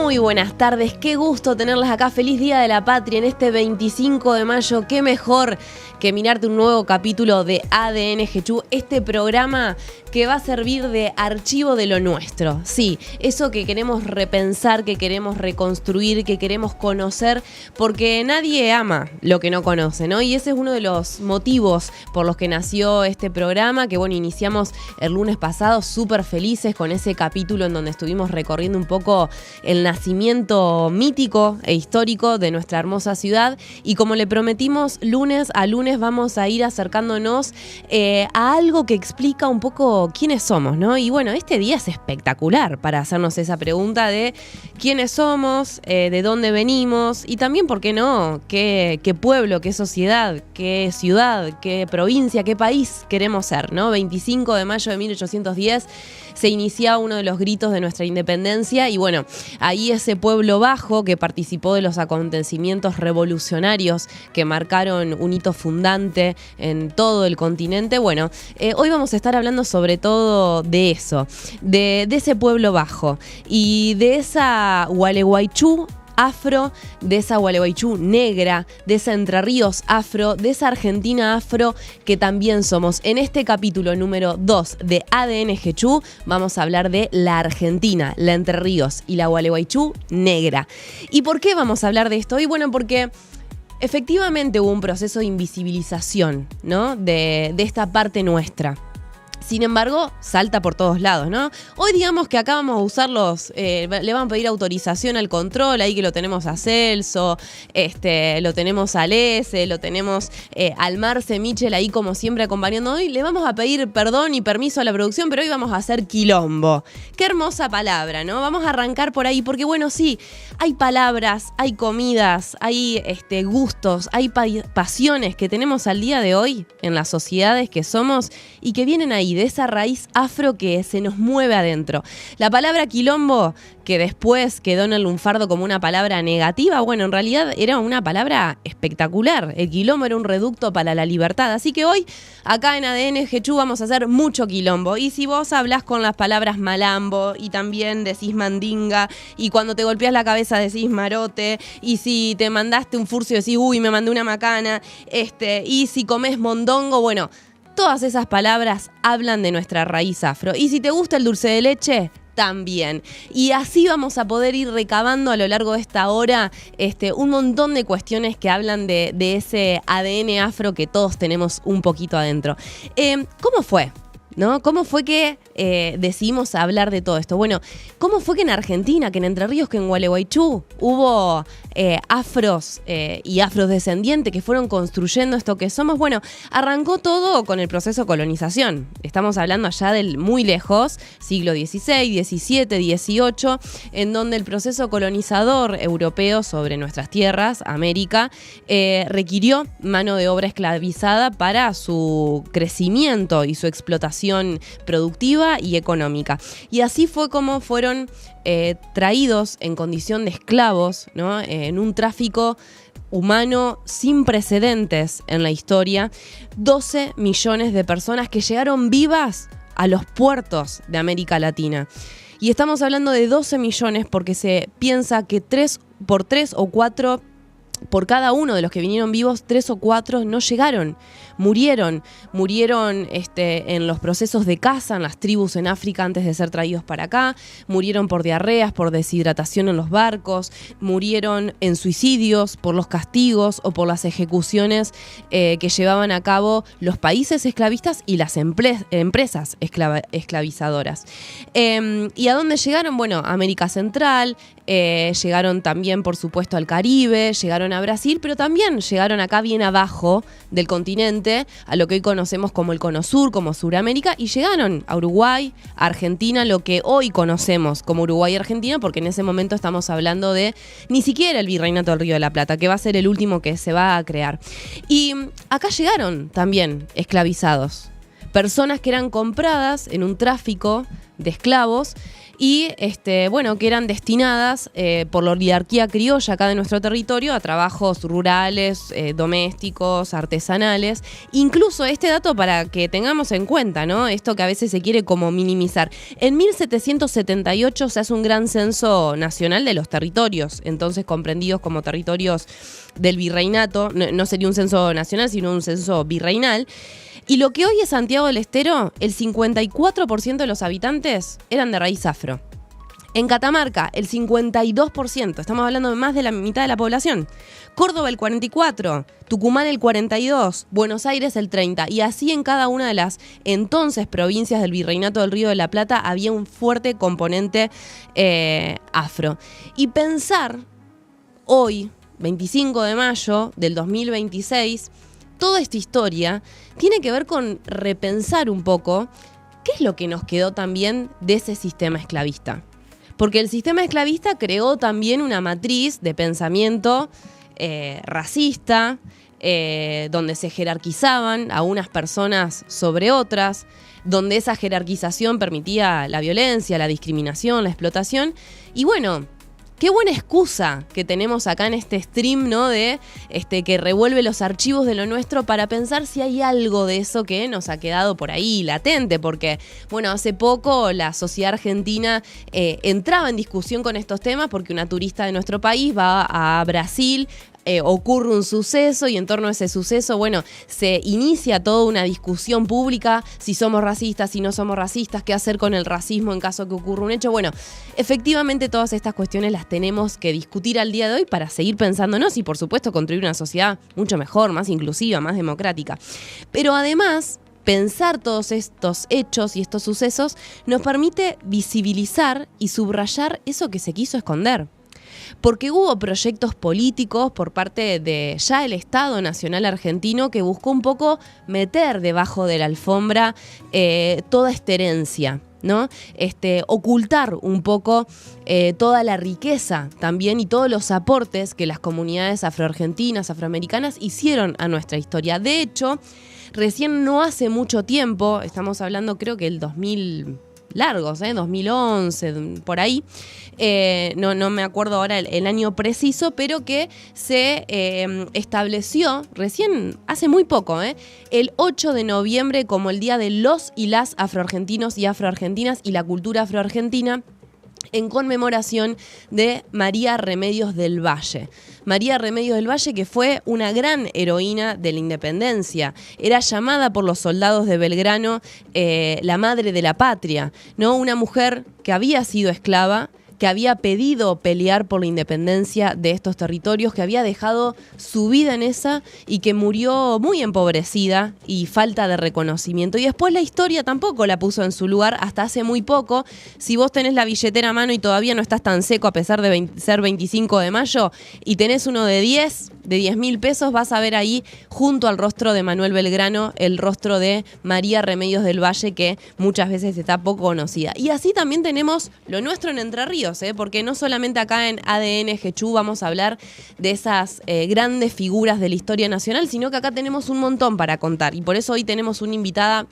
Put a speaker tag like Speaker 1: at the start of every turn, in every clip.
Speaker 1: Muy buenas tardes, qué gusto tenerlas acá. Feliz Día de la Patria en este 25 de mayo. Qué mejor que mirarte un nuevo capítulo de ADN Jechú, este programa que va a servir de archivo de lo nuestro. Sí, eso que queremos repensar, que queremos reconstruir, que queremos conocer, porque nadie ama lo que no conoce, ¿no? Y ese es uno de los motivos por los que nació este programa, que bueno, iniciamos el lunes pasado súper felices con ese capítulo en donde estuvimos recorriendo un poco el nacimiento mítico e histórico de nuestra hermosa ciudad, y como le prometimos, lunes a lunes vamos a ir acercándonos a algo que explica un poco quiénes somos, ¿no? Y bueno, este día es espectacular para hacernos esa pregunta de quiénes somos, de dónde venimos y también, ¿por qué no?, qué pueblo, qué sociedad, qué ciudad, qué provincia, qué país queremos ser, ¿no? 25 de mayo de 1810 se inicia uno de los gritos de nuestra independencia y bueno, ahí ese pueblo bajo que participó de los acontecimientos revolucionarios que marcaron un hito fundante en todo el continente. Bueno, hoy vamos a estar hablando sobre todo de eso, de ese pueblo bajo y de esa Gualeguaychú afro, de esa Gualeguaychú negra, de esa Entre Ríos afro, de esa Argentina afro que también somos. En este capítulo número 2 de ADN Jechú vamos a hablar de la Argentina, la Entre Ríos y la Gualeguaychú negra. ¿Y por qué vamos a hablar de esto? Y bueno, porque efectivamente hubo un proceso de invisibilización, ¿no?, de esta parte nuestra. Sin embargo, salta por todos lados, ¿no? Hoy digamos que acá vamos a usar le van a pedir autorización al control, ahí que lo tenemos a Celso, lo tenemos a Lese, lo tenemos al Marce Michel ahí como siempre acompañando. Hoy le vamos a pedir perdón y permiso a la producción, pero hoy vamos a hacer quilombo. Qué hermosa palabra, ¿no? Vamos a arrancar por ahí, porque bueno, sí, hay palabras, hay comidas, hay gustos, hay pasiones que tenemos al día de hoy en las sociedades que somos y que vienen ahí, de esa raíz afro que se nos mueve adentro. La palabra quilombo, que después quedó en el lunfardo como una palabra negativa, bueno, en realidad era una palabra espectacular. El quilombo era un reducto para la libertad. Así que hoy, acá en ADN Jechú, vamos a hacer mucho quilombo. Y si vos hablás con las palabras malambo y también decís mandinga, y cuando te golpeás la cabeza decís marote, y si te mandaste un furcio decís, uy, me mandé una macana, y si comés mondongo, bueno, todas esas palabras hablan de nuestra raíz afro. Y si te gusta el dulce de leche, también. Y así vamos a poder ir recabando a lo largo de esta hora un montón de cuestiones que hablan de ese ADN afro que todos tenemos un poquito adentro. ¿Cómo fue? ¿No? ¿Cómo fue que decidimos hablar de todo esto? Bueno, ¿cómo fue que en Argentina, que en Entre Ríos, que en Gualeguaychú hubo afros y afrodescendientes que fueron construyendo esto que somos? Bueno, arrancó todo con el proceso de colonización. Estamos hablando allá del muy lejos, siglo XVI, XVII, XVIII, en donde el proceso colonizador europeo sobre nuestras tierras, América, requirió mano de obra esclavizada para su crecimiento y su explotación productiva y económica. Y así fue como fueron traídos en condición de esclavos, ¿no?, en un tráfico humano sin precedentes en la historia, 12 millones de personas que llegaron vivas a los puertos de América Latina. Y estamos hablando de 12 millones porque se piensa que por cada uno de los que vinieron vivos, 3 o 4 no llegaron, murieron en los procesos de caza en las tribus en África antes de ser traídos para acá, murieron por diarreas, por deshidratación en los barcos, murieron en suicidios, por los castigos o por las ejecuciones que llevaban a cabo los países esclavistas y las empresas esclavizadoras. ¿Y a dónde llegaron? Bueno, América Central, llegaron también, por supuesto, al Caribe, llegaron a Brasil, pero también llegaron acá bien abajo del continente, a lo que hoy conocemos como el Cono Sur, como Suramérica, y llegaron a Uruguay, a Argentina, lo que hoy conocemos como Uruguay y Argentina, porque en ese momento estamos hablando de ni siquiera el Virreinato del Río de la Plata, que va a ser el último que se va a crear. Y acá llegaron también esclavizados, personas que eran compradas en un tráfico de esclavos y bueno, que eran destinadas por la oligarquía criolla acá de nuestro territorio a trabajos rurales, domésticos, artesanales. Incluso este dato para que tengamos en cuenta, ¿no? Esto que a veces se quiere como minimizar. En 1778 se hace un gran censo nacional de los territorios, entonces comprendidos como territorios del virreinato. No sería un censo nacional, sino un censo virreinal. Y lo que hoy es Santiago del Estero, el 54% de los habitantes eran de raíz afro. En Catamarca, el 52%, estamos hablando de más de la mitad de la población. Córdoba, el 44%, Tucumán, el 42%, Buenos Aires, el 30%. Y así en cada una de las entonces provincias del Virreinato del Río de la Plata había un fuerte componente afro. Y pensar hoy, 25 de mayo del 2026, toda esta historia tiene que ver con repensar un poco qué es lo que nos quedó también de ese sistema esclavista. Porque el sistema esclavista creó también una matriz de pensamiento racista, donde se jerarquizaban a unas personas sobre otras, donde esa jerarquización permitía la violencia, la discriminación, la explotación. Y bueno, qué buena excusa que tenemos acá en este stream, ¿no? De que revuelve los archivos de lo nuestro para pensar si hay algo de eso que nos ha quedado por ahí latente, porque, bueno, hace poco la sociedad argentina entraba en discusión con estos temas porque una turista de nuestro país va a Brasil, ocurre un suceso y en torno a ese suceso, bueno, se inicia toda una discusión pública, si somos racistas, si no somos racistas, qué hacer con el racismo en caso que ocurra un hecho. Bueno, efectivamente todas estas cuestiones las tenemos que discutir al día de hoy para seguir pensándonos y por supuesto construir una sociedad mucho mejor, más inclusiva, más democrática. Pero además, pensar todos estos hechos y estos sucesos nos permite visibilizar y subrayar eso que se quiso esconder. Porque hubo proyectos políticos por parte de ya el Estado Nacional Argentino que buscó un poco meter debajo de la alfombra toda esta herencia, ¿no? Ocultar un poco toda la riqueza también y todos los aportes que las comunidades afroargentinas, afroamericanas hicieron a nuestra historia. De hecho, recién no hace mucho tiempo, estamos hablando creo que el 2000... largos, 2011, por ahí, no me acuerdo ahora el año preciso, pero que se estableció recién, hace muy poco, el 8 de noviembre como el Día de los y las afroargentinos y afroargentinas y la cultura afroargentina, en conmemoración de María Remedios del Valle. María Remedios del Valle, que fue una gran heroína de la independencia. Era llamada por los soldados de Belgrano la madre de la patria, ¿no? Una mujer que había sido esclava, que había pedido pelear por la independencia de estos territorios, que había dejado su vida en esa y que murió muy empobrecida y falta de reconocimiento. Y después la historia tampoco la puso en su lugar hasta hace muy poco. Si vos tenés la billetera a mano y todavía no estás tan seco a pesar de ser 25 de mayo y tenés uno de 10.000 pesos, vas a ver ahí junto al rostro de Manuel Belgrano el rostro de María Remedios del Valle, que muchas veces está poco conocida. Y así también tenemos lo nuestro en Entre Ríos, porque no solamente acá en ADN Jechú vamos a hablar de esas grandes figuras de la historia nacional, sino que acá tenemos un montón para contar y por eso hoy tenemos una invitada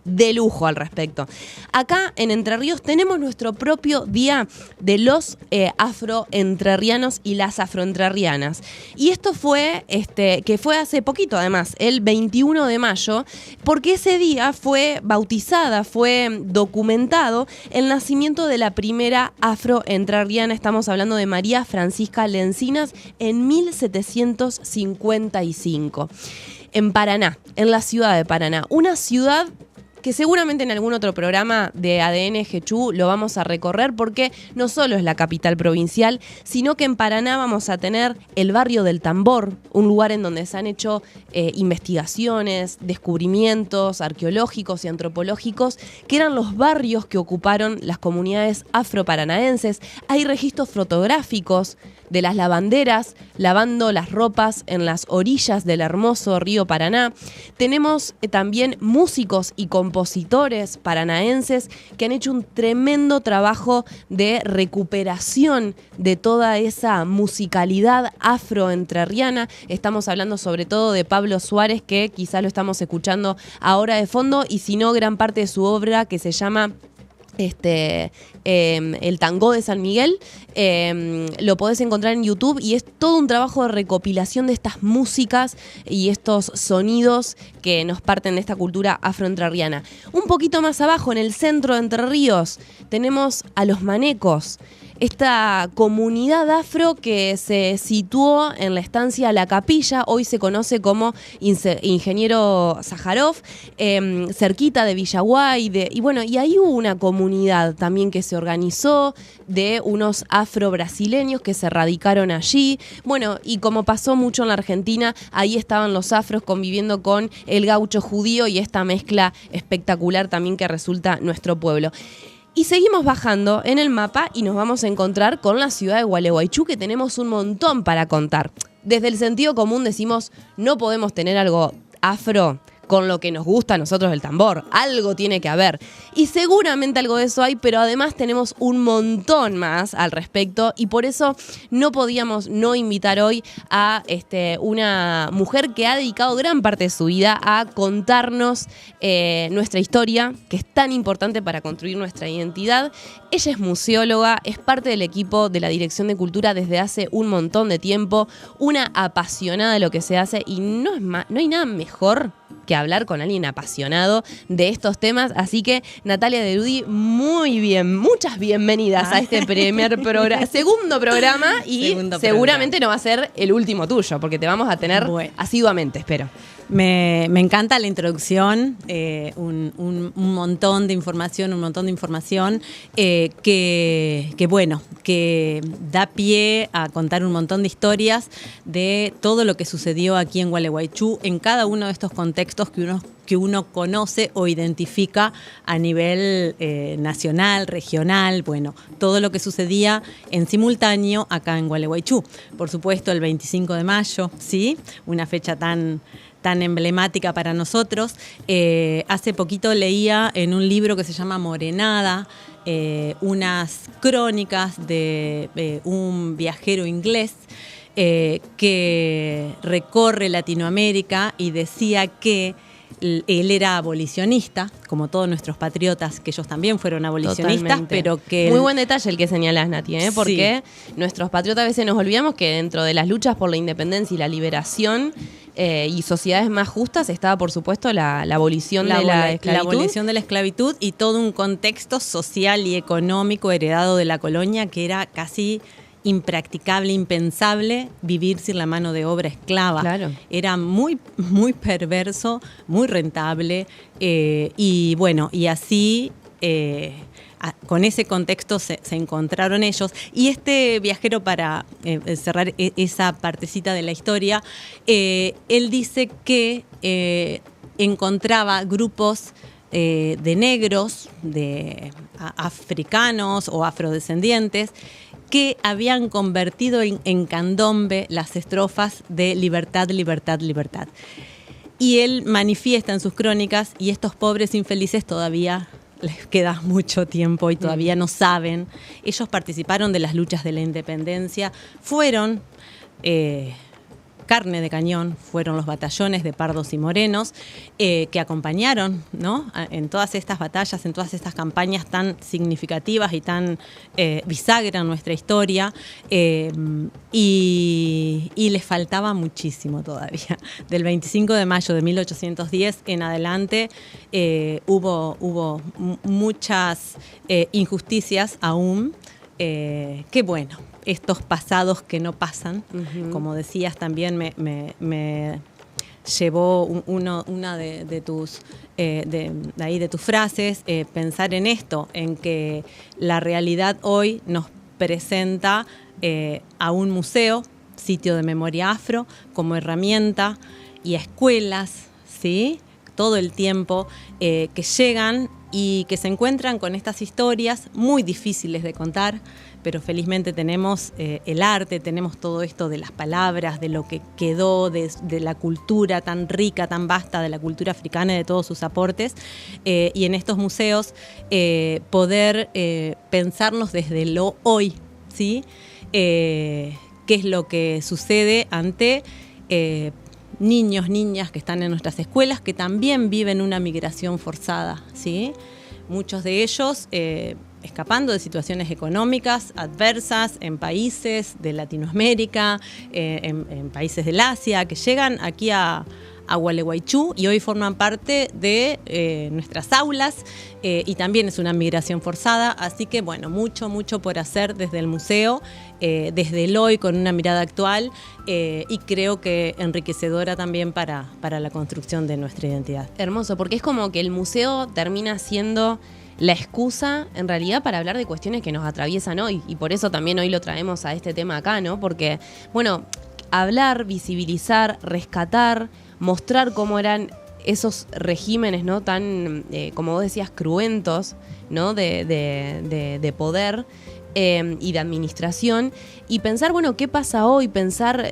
Speaker 1: de lujo al respecto. Acá en Entre Ríos tenemos nuestro propio día de los afroentrerrianos y las afroentrerrianas. Y esto fue, que fue hace poquito además, el 21 de mayo, porque ese día fue bautizada, fue documentado el nacimiento de la primera afroentrerriana. Estamos hablando de María Francisca Lencinas en 1755. En Paraná, en la ciudad de Paraná. Una ciudad que seguramente en algún otro programa de ADN Jechú lo vamos a recorrer porque no solo es la capital provincial, sino que en Paraná vamos a tener el barrio del Tambor, un lugar en donde se han hecho investigaciones, descubrimientos arqueológicos y antropológicos, que eran los barrios que ocuparon las comunidades afroparanaenses. Hay registros fotográficos de las lavanderas lavando las ropas en las orillas del hermoso río Paraná. Tenemos también músicos y compositores paranaenses que han hecho un tremendo trabajo de recuperación de toda esa musicalidad afroentrerriana. Estamos hablando sobre todo de Pablo Suárez, que quizá lo estamos escuchando ahora de fondo, y si no, gran parte de su obra que se llama el tango de San Miguel, lo podés encontrar en YouTube y es todo un trabajo de recopilación de estas músicas y estos sonidos que nos parten de esta cultura afroentrerriana. Un poquito más abajo, en el centro de Entre Ríos, tenemos a los manecos, esta comunidad afro que se situó en la estancia La Capilla, hoy se conoce como Ingeniero Sájarov, cerquita de Villaguay, y ahí hubo una comunidad también que se organizó de unos afro-brasileños que se radicaron allí. Bueno, y como pasó mucho en la Argentina, ahí estaban los afros conviviendo con el gaucho judío y esta mezcla espectacular también que resulta nuestro pueblo. Y seguimos bajando en el mapa y nos vamos a encontrar con la ciudad de Gualeguaychú, que tenemos un montón para contar. Desde el sentido común decimos, no podemos tener algo afro con lo que nos gusta a nosotros el tambor. Algo tiene que haber. Y seguramente algo de eso hay, pero además tenemos un montón más al respecto y por eso no podíamos no invitar hoy a una mujer que ha dedicado gran parte de su vida a contarnos nuestra historia, que es tan importante para construir nuestra identidad. Ella es museóloga, es parte del equipo de la Dirección de Cultura desde hace un montón de tiempo, una apasionada de lo que se hace y no hay nada mejor que hablar con alguien apasionado de estos temas. Así que, Natalia Derudi, muy bien, muchas bienvenidas a este segundo programa y seguramente no va a ser el último tuyo, porque te vamos a tener asiduamente, espero.
Speaker 2: Me encanta la introducción, un montón de información que da pie a contar un montón de historias de todo lo que sucedió aquí en Gualeguaychú, en cada uno de estos contextos que uno conoce o identifica a nivel nacional, regional, todo lo que sucedía en simultáneo acá en Gualeguaychú. Por supuesto, el 25 de mayo, ¿sí? Una fecha tan emblemática para nosotros. Hace poquito leía en un libro que se llama Morenada, unas crónicas de un viajero inglés que recorre Latinoamérica y decía que él era abolicionista, como todos nuestros patriotas, que ellos también fueron abolicionistas. Totalmente. Pero que...
Speaker 1: Muy buen detalle el que señalás, Nati, porque nuestros patriotas a veces nos olvidamos que dentro de las luchas por la independencia y la liberación y sociedades más justas estaba, por supuesto, la abolición de la esclavitud.
Speaker 2: La abolición de la esclavitud y todo un contexto social y económico heredado de la colonia que era casi impracticable, impensable vivir sin la mano de obra esclava. Claro. Era muy, muy perverso, muy rentable y así con ese contexto se encontraron ellos. Y este viajero, para cerrar esa partecita de la historia, él dice que encontraba grupos de negros, de africanos o afrodescendientes, que habían convertido en candombe las estrofas de libertad, libertad, libertad. Y él manifiesta en sus crónicas, y estos pobres infelices todavía les queda mucho tiempo y todavía no saben. Ellos participaron de las luchas de la independencia, fueron carne de cañón, fueron los batallones de pardos y morenos que acompañaron, ¿no?, en todas estas batallas, en todas estas campañas tan significativas y tan bisagra en nuestra historia, y les faltaba muchísimo todavía. Del 25 de mayo de 1810 en adelante hubo muchas injusticias aún, estos pasados que no pasan, como decías también, me llevó una de tus frases, pensar en esto, en que la realidad hoy nos presenta a un museo, sitio de memoria afro, como herramienta, y a escuelas, ¿sí?, todo el tiempo, que llegan y que se encuentran con estas historias muy difíciles de contar, pero felizmente tenemos el arte, tenemos todo esto de las palabras, de lo que quedó, de la cultura tan rica, tan vasta, de la cultura africana y de todos sus aportes, y en estos museos poder pensarnos desde lo hoy, ¿sí? Qué es lo que sucede ante niños, niñas que están en nuestras escuelas, que también viven una migración forzada, ¿sí? muchos de ellos escapando de situaciones económicas adversas en países de Latinoamérica, en países del Asia, que llegan aquí a Gualeguaychú y hoy forman parte de nuestras aulas y también es una migración forzada, así que bueno, mucho por hacer desde el museo, desde el hoy con una mirada actual y creo que enriquecedora también para la construcción de nuestra identidad.
Speaker 1: Hermoso, porque es como que el museo termina siendo la excusa, en realidad, para hablar de cuestiones que nos atraviesan hoy. Y por eso también hoy lo traemos a este tema acá, ¿no? Porque, bueno, hablar, visibilizar, rescatar, mostrar cómo eran esos regímenes, ¿no? Tan, como vos decías, cruentos, ¿no? De poder y de administración. Y pensar, bueno, ¿qué pasa hoy? Pensar,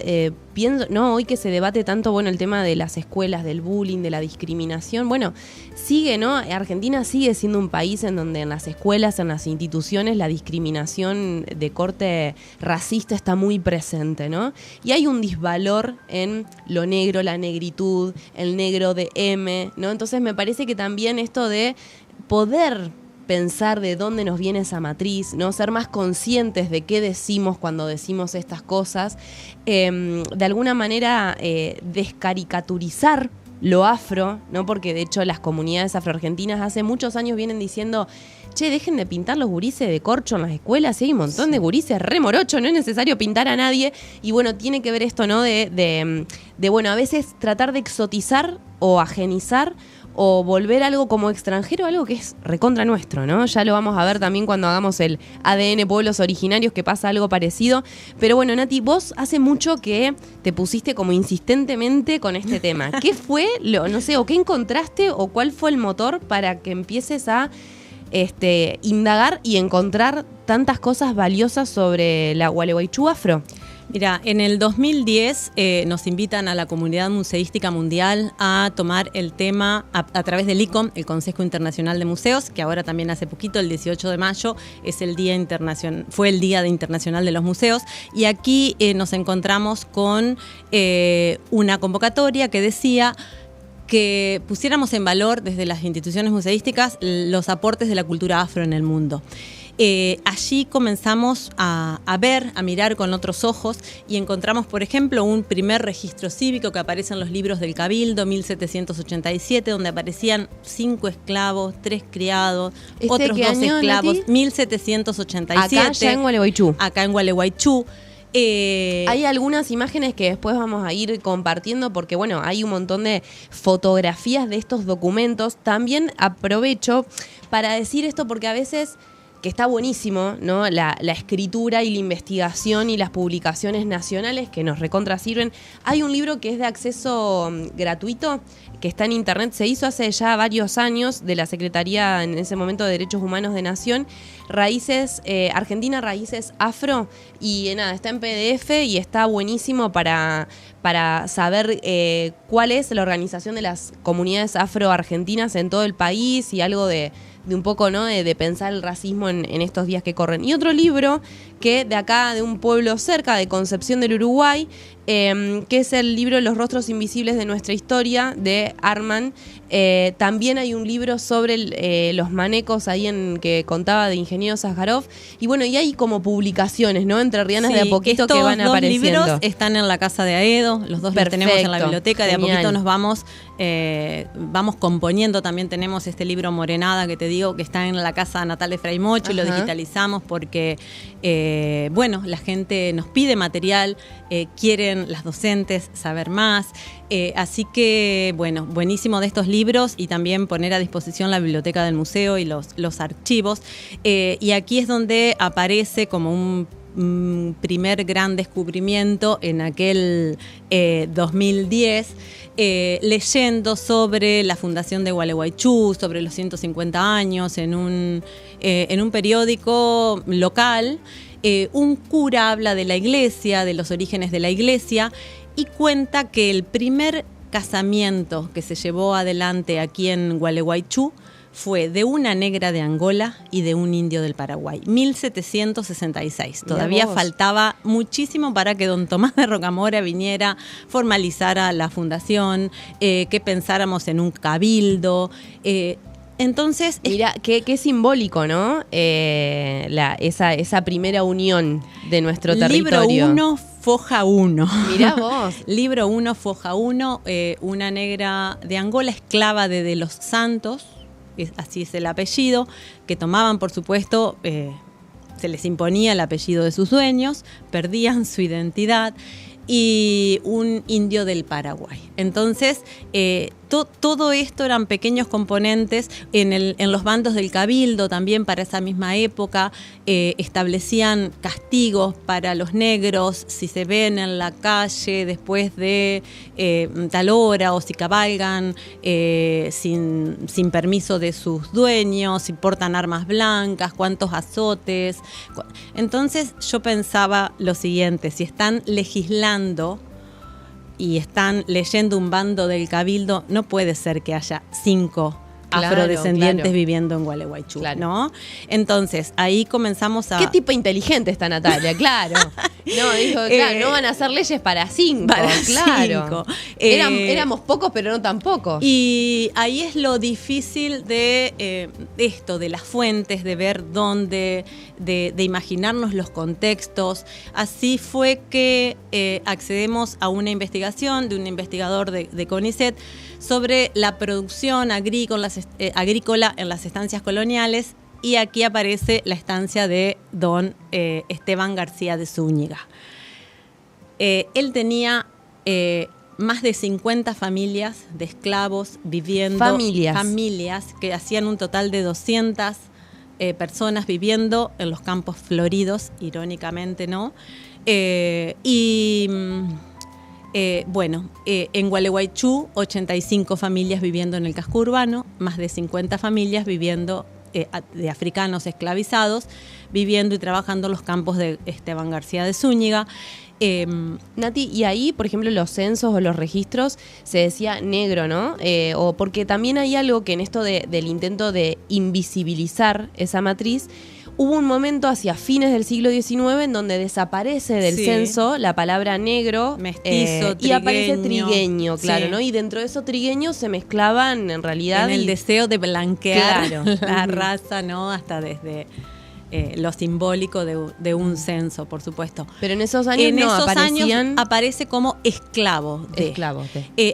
Speaker 1: ¿no? Hoy que se debate tanto, bueno, el tema de las escuelas, del bullying, de la discriminación. Bueno, sigue, ¿no? Argentina sigue siendo un país en donde en las escuelas, en las instituciones, la discriminación de corte racista está muy presente, ¿no? Y hay un disvalor en lo negro, la negritud, el negro de M, ¿no? Entonces me parece que también esto de poder pensar de dónde nos viene esa matriz, ¿no? Ser más conscientes de qué decimos cuando decimos estas cosas, de alguna manera descaricaturizar lo afro, ¿no? Porque de hecho las comunidades afroargentinas hace muchos años vienen diciendo, che, dejen de pintar los gurises de corcho en las escuelas, hay un montón de gurises re morocho, no es necesario pintar a nadie. Y bueno, tiene que ver esto, ¿no? De bueno, a veces tratar de exotizar o ajenizar o volver algo como extranjero, algo que es recontra nuestro, ¿no? Ya lo vamos a ver también cuando hagamos el ADN Pueblos Originarios, que pasa algo parecido. Pero bueno, Nati, vos hace mucho que te pusiste como insistentemente con este tema. ¿Qué fue, no sé, o qué encontraste o cuál fue el motor para que empieces a indagar y encontrar tantas cosas valiosas sobre la Gualeguaychú afro?
Speaker 2: Mira, en el 2010 nos invitan a la Comunidad Museística Mundial a tomar el tema a través del ICOM, el Consejo Internacional de Museos, que ahora también hace poquito, el 18 de mayo, es el Día fue el Día Internacional de los Museos. Y aquí nos encontramos con una convocatoria que decía que pusiéramos en valor desde las instituciones museísticas los aportes de la cultura afro en el mundo. Allí comenzamos a ver, a mirar con otros ojos y encontramos, por ejemplo, un primer registro cívico que aparece en los libros del Cabildo, 1787, donde aparecían 5 esclavos, 3 criados, otros 2 esclavos, Nati? 1787.
Speaker 1: Acá ya en Gualeguaychú.
Speaker 2: Acá en Gualeguaychú.
Speaker 1: Hay algunas imágenes que después vamos a ir compartiendo porque, bueno, hay un montón de fotografías de estos documentos. También aprovecho para decir esto porque a veces, que está buenísimo, ¿no? La escritura y la investigación y las publicaciones nacionales que nos recontra sirven. Hay un libro que es de acceso gratuito, que está en internet, se hizo hace ya varios años de la Secretaría en ese momento de Derechos Humanos de Nación, Raíces, Argentina Raíces Afro, y nada, está en PDF y está buenísimo para saber cuál es la organización de las comunidades afroargentinas en todo el país y algo de un poco, ¿no? de pensar el racismo en estos días que corren. Y otro libro que de acá, de un pueblo cerca, de Concepción del Uruguay, que es el libro Los rostros invisibles de nuestra historia, de Arman. También hay un libro sobre los manecos ahí que contaba de Ingeniero Sájarov. Y bueno, y hay como publicaciones, ¿no? Entrerrianas de a poquito que van apareciendo.
Speaker 2: Estos 2 libros están en la Casa de Aedo, los 2 los tenemos en la biblioteca. Genial. De a poquito nos vamos componiendo. También tenemos este libro Morenada, que te digo que está en la Casa Natal de Fray Mocho. Ajá. Y lo digitalizamos porque, bueno, la gente nos pide material, quieren las docentes saber más. Así que, bueno, buenísimo de estos libros y también poner a disposición la biblioteca del museo y los archivos. Y aquí es donde aparece como un primer gran descubrimiento en aquel 2010, leyendo sobre la fundación de Gualeguaychú, sobre los 150 años en un periódico local. Un cura habla de la iglesia, de los orígenes de la iglesia, y cuenta que el primer casamiento que se llevó adelante aquí en Gualeguaychú fue de una negra de Angola y de un indio del Paraguay, 1766. Todavía faltaba muchísimo para que don Tomás de Rocamora viniera, formalizara la fundación, que pensáramos en un cabildo. Entonces...
Speaker 1: Mira, qué simbólico, ¿no? Esa primera unión de nuestro territorio.
Speaker 2: Libro 1, foja 1.
Speaker 1: Mirá vos.
Speaker 2: Libro 1, foja 1, una negra de Angola, esclava de los Santos, así es el apellido, que tomaban, por supuesto, se les imponía el apellido de sus dueños, perdían su identidad, y un indio del Paraguay. Entonces, todo esto eran pequeños componentes en los bandos del Cabildo también para esa misma época. Establecían castigos para los negros si se ven en la calle después de tal hora, o si cabalgan sin permiso de sus dueños, si portan armas blancas, cuántos azotes. Entonces yo pensaba lo siguiente: si están legislando y están leyendo un bando del Cabildo, no puede ser que haya 5 afrodescendientes viviendo en Gualeguaychú, ¿no? Entonces, ahí comenzamos a...
Speaker 1: ¿Qué tipo inteligente está Natalia? Claro. No, dijo, claro, no van a hacer leyes para 5. Claro.
Speaker 2: 5.
Speaker 1: Éramos pocos, pero no tan pocos.
Speaker 2: Y ahí es lo difícil de esto, de las fuentes, de ver dónde, de imaginarnos los contextos. Así fue que accedemos a una investigación de un investigador de CONICET sobre la producción agrícola en las estancias coloniales, y aquí aparece la estancia de don Esteban García de Zúñiga. Él tenía más de 50 familias de esclavos viviendo. Familias que hacían un total de 200 personas viviendo en los campos floridos, irónicamente, ¿no? En Gualeguaychú, 85 familias viviendo en el casco urbano, más de 50 familias viviendo de africanos esclavizados, viviendo y trabajando en los campos de Esteban García de Zúñiga.
Speaker 1: Nati, y ahí, por ejemplo, los censos o los registros se decía negro, ¿no? O porque también hay algo que en esto del intento de invisibilizar esa matriz, hubo un momento hacia fines del siglo XIX en donde desaparece del censo la palabra negro,
Speaker 2: mestizo,
Speaker 1: y aparece trigueño, claro, ¿no? Y dentro de eso trigueño se mezclaban en realidad...
Speaker 2: En el deseo de blanquear la raza, ¿no? Hasta desde... lo simbólico de un censo, por supuesto.
Speaker 1: Pero en esos años
Speaker 2: años aparece como esclavo de.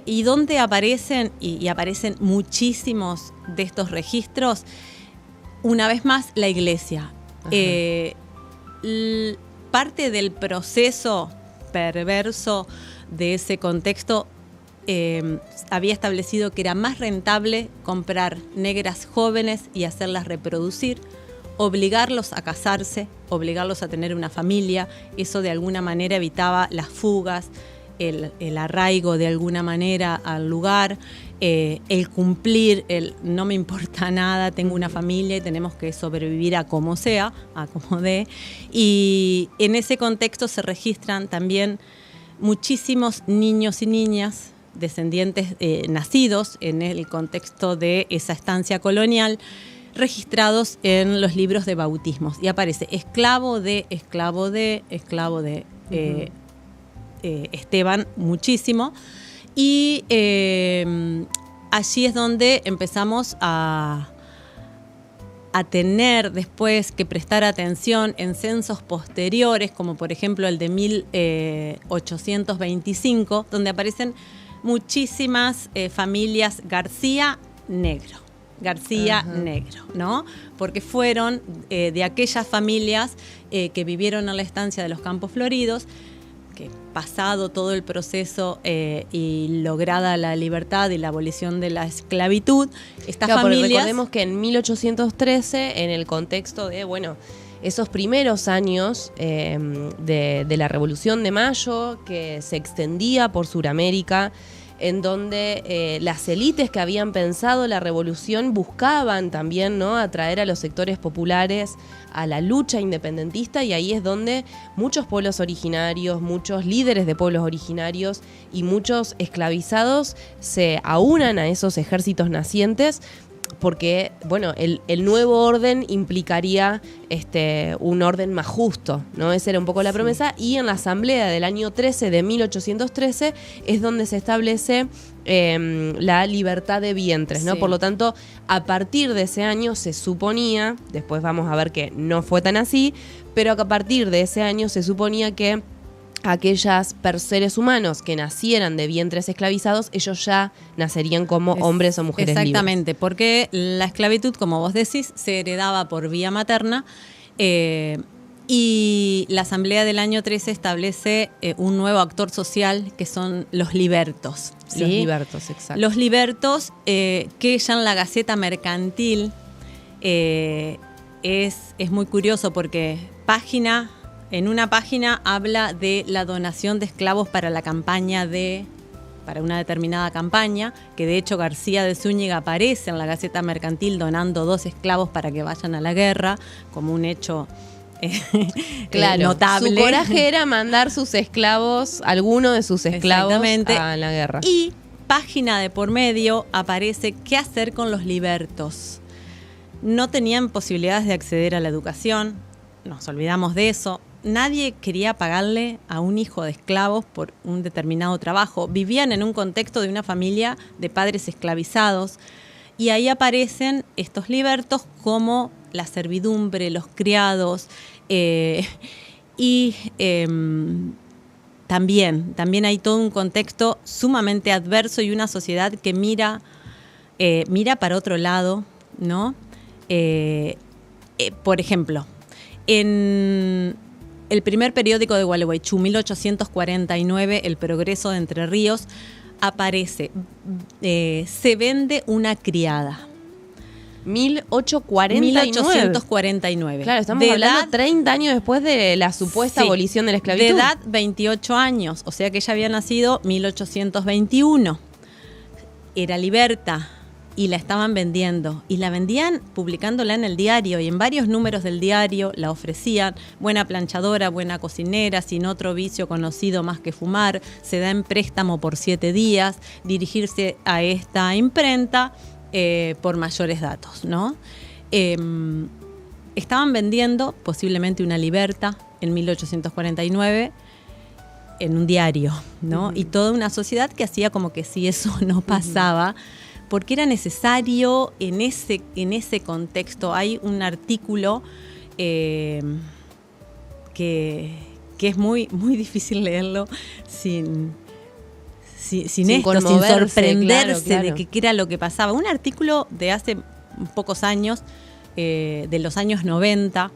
Speaker 2: ¿Y dónde aparecen? Y aparecen muchísimos de estos registros. Una vez más, la iglesia. Parte del proceso perverso de ese contexto había establecido que era más rentable comprar negras jóvenes y hacerlas reproducir, obligarlos a casarse, obligarlos a tener una familia. Eso de alguna manera evitaba las fugas, el arraigo de alguna manera al lugar, el cumplir, el no me importa nada, tengo una familia y tenemos que sobrevivir a como sea, a como dé. Y en ese contexto se registran también muchísimos niños y niñas descendientes nacidos en el contexto de esa estancia colonial, registrados en los libros de bautismos, y aparece esclavo de Esteban, muchísimo, y allí es donde empezamos a tener después que prestar atención en censos posteriores, como por ejemplo el de 1825, donde aparecen muchísimas familias García negro, ¿no? Porque fueron de aquellas familias que vivieron en la estancia de los Campos Floridos, que pasado todo el proceso y lograda la libertad y la abolición de la esclavitud, estas familias...
Speaker 1: Recordemos que en 1813, en el contexto de, esos primeros años de la Revolución de Mayo, que se extendía por Sudamérica, en donde las élites que habían pensado la revolución buscaban también, ¿no?, atraer a los sectores populares a la lucha independentista, y ahí es donde muchos pueblos originarios, muchos líderes de pueblos originarios y muchos esclavizados se aunan a esos ejércitos nacientes porque, bueno, el nuevo orden implicaría un orden más justo, ¿no? Esa era un poco la promesa. Y en la asamblea del año 13, de 1813, es donde se establece la libertad de vientres, ¿no? Sí. Por lo tanto, a partir de ese año se suponía, después vamos a ver que no fue tan así, pero a partir de ese año se suponía que aquellos seres humanos que nacieran de vientres esclavizados, ellos ya nacerían como hombres o mujeres libres.
Speaker 2: Exactamente, porque la esclavitud, como vos decís, se heredaba por vía materna, y la Asamblea del año 13 establece un nuevo actor social, que son los libertos. ¿Sí?
Speaker 1: Los libertos, exacto.
Speaker 2: Los libertos, que ya en la Gaceta Mercantil es muy curioso, porque en una página habla de la donación de esclavos para una determinada campaña, que de hecho García de Zúñiga aparece en la Gaceta Mercantil donando 2 esclavos para que vayan a la guerra, como un hecho
Speaker 1: claro,
Speaker 2: notable.
Speaker 1: Su coraje era mandar sus esclavos, alguno de sus esclavos a la guerra.
Speaker 2: Y página de por medio aparece qué hacer con los libertos. No tenían posibilidades de acceder a la educación, nos olvidamos de eso. Nadie quería pagarle a un hijo de esclavos por un determinado trabajo. Vivían en un contexto de una familia de padres esclavizados, y ahí aparecen estos libertos como la servidumbre, los criados, también hay todo un contexto sumamente adverso y una sociedad que mira para otro lado, ¿no? Por ejemplo, en el primer periódico de Gualeguaychú, 1849, El Progreso de Entre Ríos, aparece, se vende una criada.
Speaker 1: 1849. Claro, estamos hablando 30 años después de la supuesta abolición de la esclavitud.
Speaker 2: De edad, 28 años, o sea que ella había nacido 1821. Era liberta. Y la estaban vendiendo, y la vendían publicándola en el diario, y en varios números del diario la ofrecían: buena planchadora, buena cocinera, sin otro vicio conocido más que fumar, se da en préstamo por 7 días, dirigirse a esta imprenta por mayores datos, ¿no? Estaban vendiendo posiblemente una liberta en 1849 en un diario, ¿no? Uh-huh. Y toda una sociedad que hacía como que si eso no pasaba, uh-huh, porque era necesario en ese contexto. Hay un artículo que es muy, muy difícil leerlo sin sorprenderse, claro. De qué era lo que pasaba. Un artículo de hace pocos años, de los años 90,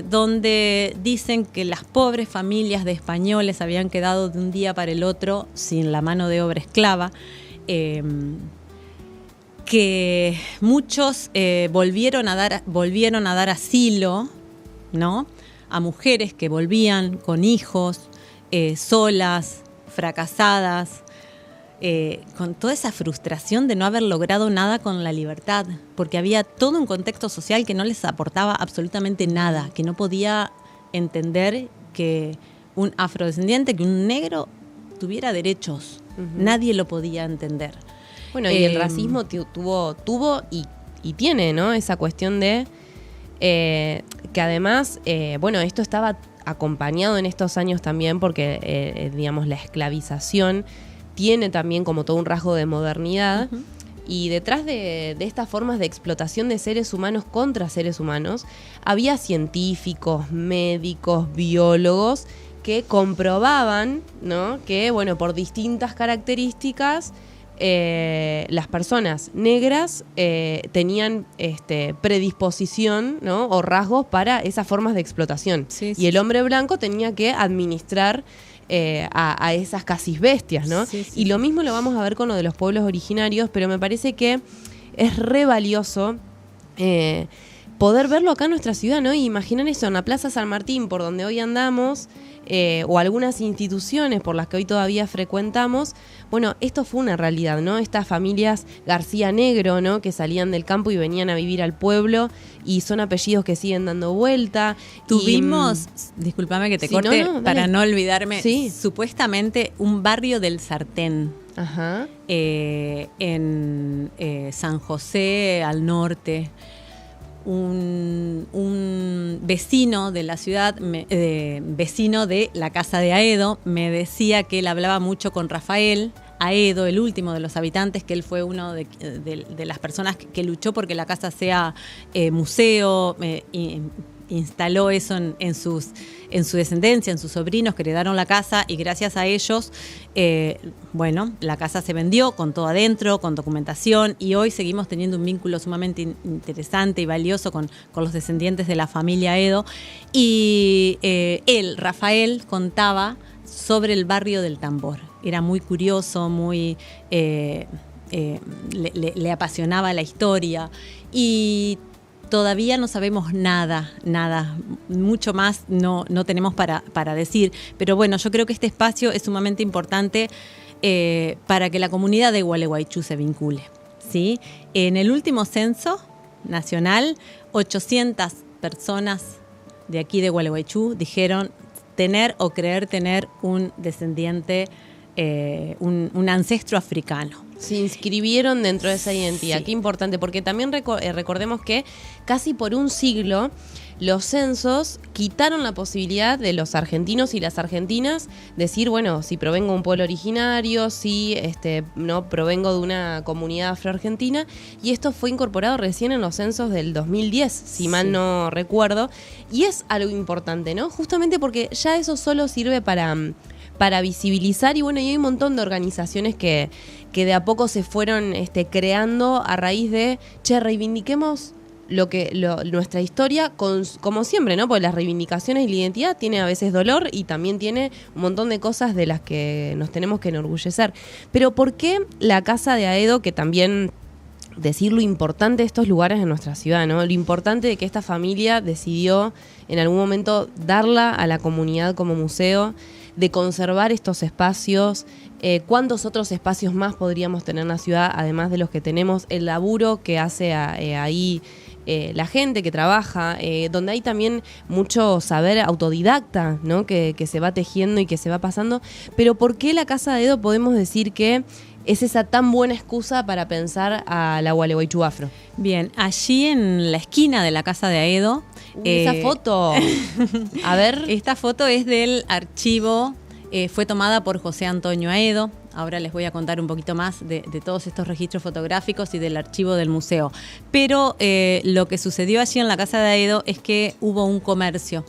Speaker 2: donde dicen que las pobres familias de españoles habían quedado de un día para el otro sin la mano de obra esclava, que muchos volvieron a dar asilo, ¿no?, a mujeres que volvían con hijos, solas, fracasadas, con toda esa frustración de no haber logrado nada con la libertad, porque había todo un contexto social que no les aportaba absolutamente nada, que no podía entender que un afrodescendiente, que un negro tuviera derechos. Uh-huh. Nadie lo podía entender.
Speaker 1: Bueno, y el racismo tuvo y tiene, ¿no?, esa cuestión de que además, bueno, esto estaba acompañado en estos años también porque, digamos, la esclavización tiene también como todo un rasgo de modernidad. Uh-huh. Y detrás de estas formas de explotación de seres humanos contra seres humanos, había científicos, médicos, biólogos que comprobaban, ¿no?, que, bueno, por distintas características, las personas negras tenían predisposición, ¿no?, o rasgos para esas formas de explotación. Sí, y el hombre blanco tenía que administrar a esas casi bestias, ¿no? Sí, sí. Y lo mismo lo vamos a ver con lo de los pueblos originarios, pero me parece que es re valioso poder verlo acá en nuestra ciudad, ¿no? Y imaginar eso en la Plaza San Martín, por donde hoy andamos, o algunas instituciones por las que hoy todavía frecuentamos. Bueno, esto fue una realidad, ¿no? Estas familias García Negro, ¿no?, que salían del campo y venían a vivir al pueblo, y son apellidos que siguen dando vuelta.
Speaker 2: Tuvimos, discúlpame que te corte, no, para no olvidarme, sí, supuestamente un barrio del Sartén.
Speaker 1: Ajá.
Speaker 2: En San José, al norte. Un vecino de la ciudad, vecino de la casa de Aedo, me decía que él hablaba mucho con Rafael Aedo, el último de los habitantes, que él fue uno de las personas que luchó porque la casa sea museo, instaló eso en su descendencia, en sus sobrinos que heredaron la casa, y gracias a ellos, la casa se vendió con todo adentro, con documentación, y hoy seguimos teniendo un vínculo sumamente interesante y valioso con los descendientes de la familia Aedo. Y Rafael, contaba sobre el barrio del Tambor. Era muy curioso, muy le apasionaba la historia, y todavía no sabemos nada, mucho más no tenemos para decir. Pero bueno, yo creo que este espacio es sumamente importante para que la comunidad de Gualeguaychú se vincule, ¿sí? En el último censo nacional, 800 personas de aquí de Gualeguaychú dijeron tener o creer tener un descendiente, un ancestro africano.
Speaker 1: Se inscribieron dentro de esa identidad. Sí. Qué importante, porque también recordemos que casi por un siglo los censos quitaron la posibilidad de los argentinos y las argentinas decir, bueno, si provengo de un pueblo originario, si no provengo de una comunidad afroargentina, y esto fue incorporado recién en los censos del 2010, si mal no recuerdo, y es algo importante, ¿no? Justamente porque ya eso solo sirve para visibilizar, y bueno, y hay un montón de organizaciones que de a poco se fueron creando a raíz de, reivindiquemos nuestra historia, como siempre, ¿no? Porque las reivindicaciones y la identidad tiene a veces dolor y también tiene un montón de cosas de las que nos tenemos que enorgullecer. Pero ¿por qué la casa de Aedo, que también decir lo importante de estos lugares en nuestra ciudad, ¿no? Lo importante de que esta familia decidió en algún momento darla a la comunidad como museo, de conservar estos espacios, cuántos otros espacios más podríamos tener en la ciudad, además de los que tenemos, el laburo que hace ahí la gente que trabaja, donde hay también mucho saber autodidacta, ¿no? que se va tejiendo y que se va pasando. Pero ¿por qué la Casa de Aedo podemos decir que es esa tan buena excusa para pensar a la Gualeguaychú Afro?
Speaker 2: Bien, allí en la esquina de la Casa de Aedo...
Speaker 1: esa foto. A ver.
Speaker 2: Esta foto es del archivo, fue tomada por José Antonio Aedo. Ahora les voy a contar un poquito más de todos estos registros fotográficos y del archivo del museo. Pero lo que sucedió allí en la Casa de Aedo es que hubo un comercio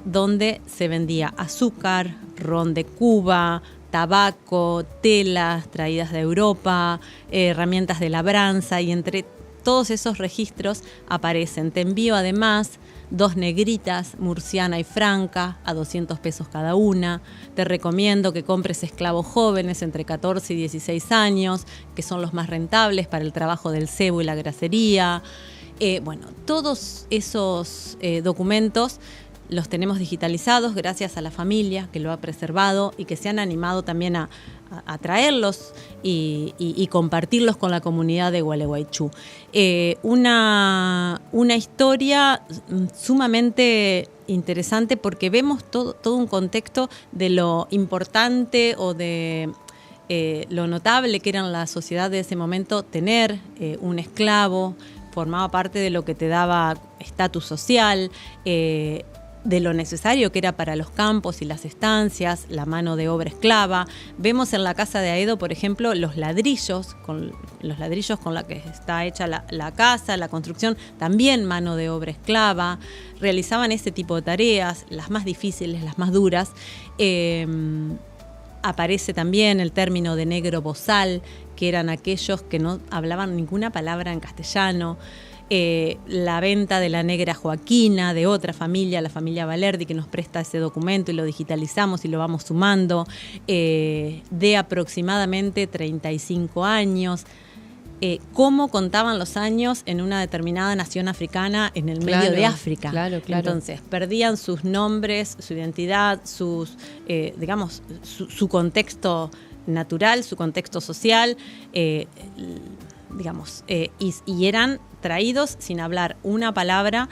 Speaker 2: donde se vendía azúcar, ron de Cuba, tabaco, telas traídas de Europa, herramientas de labranza, y entre todos esos registros aparecen. Te envío además 2 negritas, murciana y franca, a 200 pesos cada una. Te recomiendo que compres esclavos jóvenes entre 14 y 16 años, que son los más rentables para el trabajo del cebo y la grasería. Todos esos documentos los tenemos digitalizados gracias a la familia que lo ha preservado y que se han animado también a traerlos y compartirlos con la comunidad de Gualeguaychú. Una historia sumamente interesante porque vemos todo un contexto de lo importante o de lo notable que era en la sociedad de ese momento tener un esclavo. Formaba parte de lo que te daba estatus social, de lo necesario que era para los campos y las estancias, la mano de obra esclava. Vemos en la Casa de Aedo, por ejemplo, los ladrillos con la que está hecha la casa, la construcción, también mano de obra esclava. Realizaban ese tipo de tareas, las más difíciles, las más duras. Aparece también el término de negro bozal, que eran aquellos que no hablaban ninguna palabra en castellano. La venta de la negra Joaquina, de otra familia, la familia Valerdi, que nos presta ese documento y lo digitalizamos y lo vamos sumando, de aproximadamente 35 años. Cómo contaban los años en una determinada nación africana en el medio de África. Claro. Entonces, perdían sus nombres, su identidad, su contexto natural, su contexto social, y eran traídos sin hablar una palabra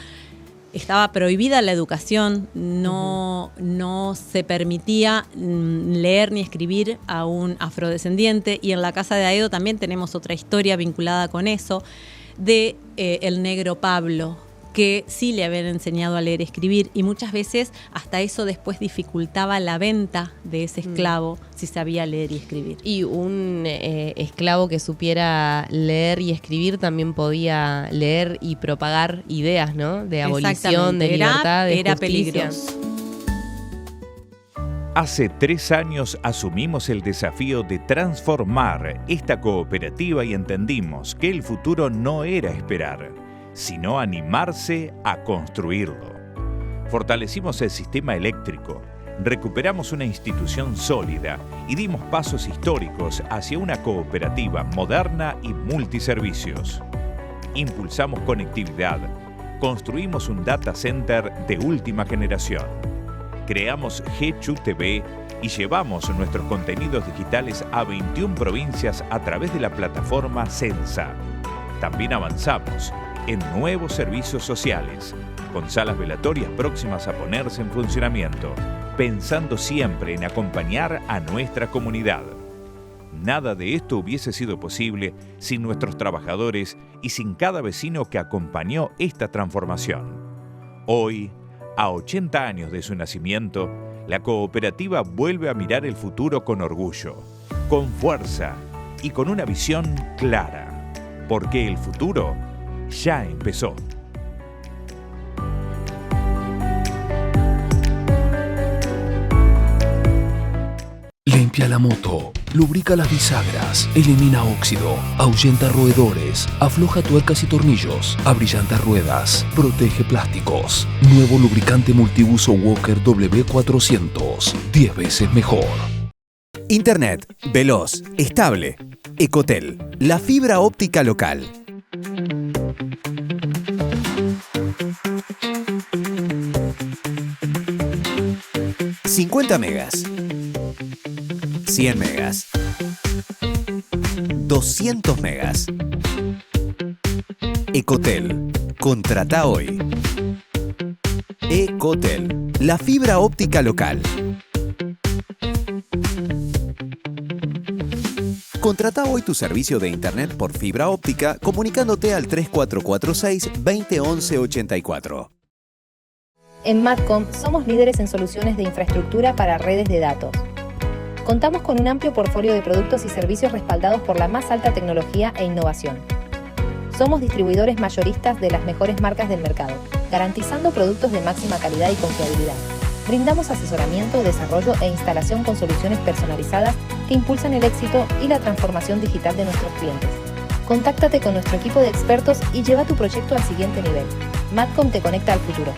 Speaker 2: estaba prohibida la educación, no se permitía leer ni escribir a un afrodescendiente, y en la casa de Aedo también tenemos otra historia vinculada con eso, de el negro Pablo, que sí le habían enseñado a leer y escribir, y muchas veces hasta eso después dificultaba la venta de ese esclavo si sabía leer y escribir.
Speaker 1: Y un esclavo que supiera leer y escribir también podía leer y propagar ideas, ¿no? De abolición, de libertad, de
Speaker 2: era
Speaker 1: justicia.
Speaker 2: peligroso.
Speaker 3: Hace 3 años asumimos el desafío de transformar esta cooperativa y entendimos que el futuro no era esperar, sino animarse a construirlo. Fortalecimos el sistema eléctrico, recuperamos una institución sólida y dimos pasos históricos hacia una cooperativa moderna y multiservicios. Impulsamos conectividad, construimos un data center de última generación. Creamos GECHU TV y llevamos nuestros contenidos digitales a 21 provincias a través de la plataforma Sensa. También avanzamos en nuevos servicios sociales, con salas velatorias próximas a ponerse en funcionamiento, pensando siempre en acompañar a nuestra comunidad. Nada de esto hubiese sido posible sin nuestros trabajadores y sin cada vecino que acompañó esta transformación. Hoy, a 80 años de su nacimiento, la cooperativa vuelve a mirar el futuro con orgullo, con fuerza y con una visión clara, porque el futuro ya empezó.
Speaker 4: Limpia la moto, lubrica las bisagras, elimina óxido, ahuyenta roedores, afloja tuercas y tornillos, abrillanta ruedas, protege plásticos. Nuevo lubricante multiuso Walker W400, 10 veces mejor.
Speaker 5: Internet, veloz, estable. Ecotel, la fibra óptica local. $50 megas, 100 megas, 200 megas. Ecotel, contrata hoy. Ecotel, la fibra óptica local. Contrata hoy tu servicio de internet por fibra óptica comunicándote al 3446 2011 84.
Speaker 6: En Matcom somos líderes en soluciones de infraestructura para redes de datos. Contamos con un amplio portfolio de productos y servicios respaldados por la más alta tecnología e innovación. Somos distribuidores mayoristas de las mejores marcas del mercado, garantizando productos de máxima calidad y confiabilidad. Brindamos asesoramiento, desarrollo e instalación con soluciones personalizadas que impulsan el éxito y la transformación digital de nuestros clientes. Contáctate con nuestro equipo de expertos y lleva tu proyecto al siguiente nivel. Matcom te conecta al futuro.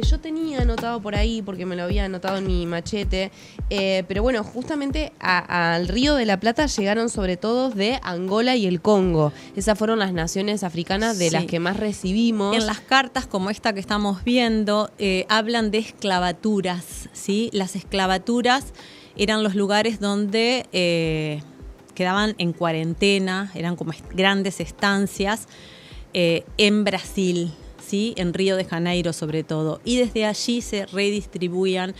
Speaker 1: Yo tenía anotado por ahí, porque me lo había anotado en mi machete, pero bueno, justamente al Río de la Plata llegaron sobre todo de Angola y el Congo. Esas fueron las naciones africanas de las que más recibimos.
Speaker 2: En las cartas como esta que estamos viendo, hablan de esclavaturas, ¿sí? Las esclavaturas eran los lugares donde quedaban en cuarentena, eran como grandes estancias en Brasil, ¿sí? En Río de Janeiro sobre todo, y desde allí se redistribuían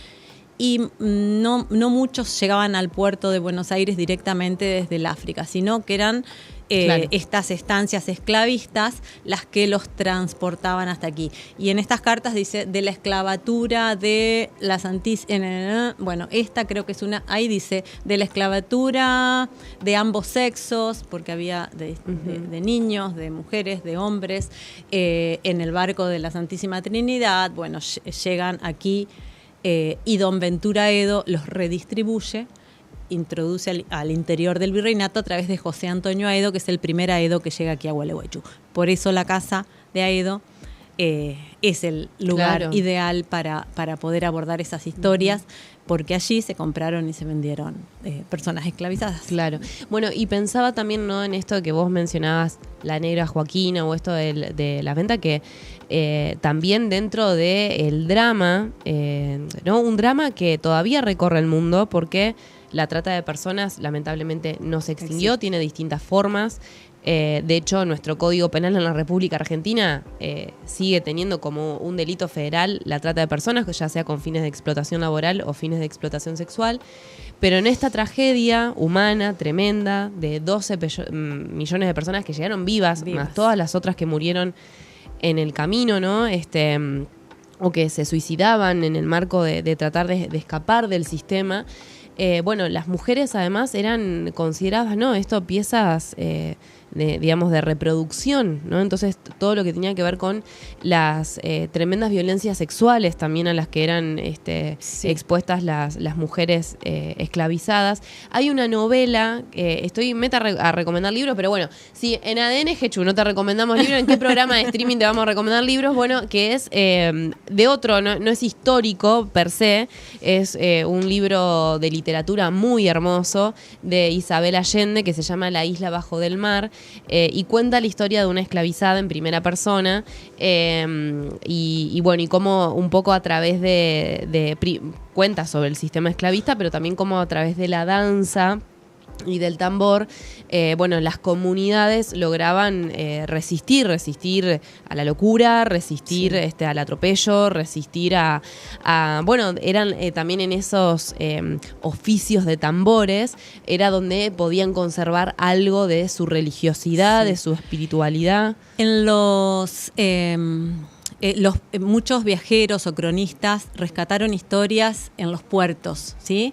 Speaker 2: y no muchos llegaban al puerto de Buenos Aires directamente desde el África, sino que eran estas estancias esclavistas las que los transportaban hasta aquí. Y en estas cartas dice de la esclavatura de la Santísima, bueno, esta creo que es una, ahí dice de la esclavatura de ambos sexos, porque había de niños, de mujeres, de hombres, en el barco de la Santísima Trinidad. Bueno, llegan aquí y don Ventura Aedo los redistribuye, introduce al interior del virreinato a través de José Antonio Aedo, que es el primer Aedo que llega aquí a Gualeguaychú. Por eso la casa de Aedo es el lugar ideal para poder abordar esas historias, porque allí se compraron y se vendieron personas esclavizadas.
Speaker 1: Claro. Bueno, y pensaba también, ¿no?, en esto que vos mencionabas, la negra Joaquina, o esto de la venta, que también dentro del drama, ¿no?, un drama que todavía recorre el mundo, porque la trata de personas lamentablemente no se extinguió, tiene distintas formas. De hecho, nuestro Código Penal en la República Argentina sigue teniendo como un delito federal la trata de personas, ya sea con fines de explotación laboral o fines de explotación sexual. Pero en esta tragedia humana, tremenda, de 12 millones de personas que llegaron vivas, más todas las otras que murieron en el camino, ¿no? O que se suicidaban en el marco de tratar de escapar del sistema. Bueno, las mujeres además eran consideradas, ¿no? Esto piezas de reproducción, ¿no? Entonces todo lo que tenía que ver con las tremendas violencias sexuales también a las que eran expuestas las mujeres esclavizadas. Hay una novela, estoy meta a recomendar libros, pero bueno, si en ADN Hechu no te recomendamos libros, ¿en qué programa de streaming te vamos a recomendar libros? Bueno, que es de otro, no es histórico per se, es un libro de literatura muy hermoso de Isabel Allende que se llama La isla bajo del mar. Y cuenta la historia de una esclavizada en primera persona y bueno, y cómo un poco a través cuenta sobre el sistema esclavista, pero también cómo a través de la danza y del tambor, bueno, las comunidades lograban resistir a la locura, resistir al atropello, resistir bueno, eran también en esos oficios de tambores, era donde podían conservar algo de su religiosidad, de su espiritualidad.
Speaker 2: En muchos viajeros o cronistas rescataron historias en los puertos, ¿sí?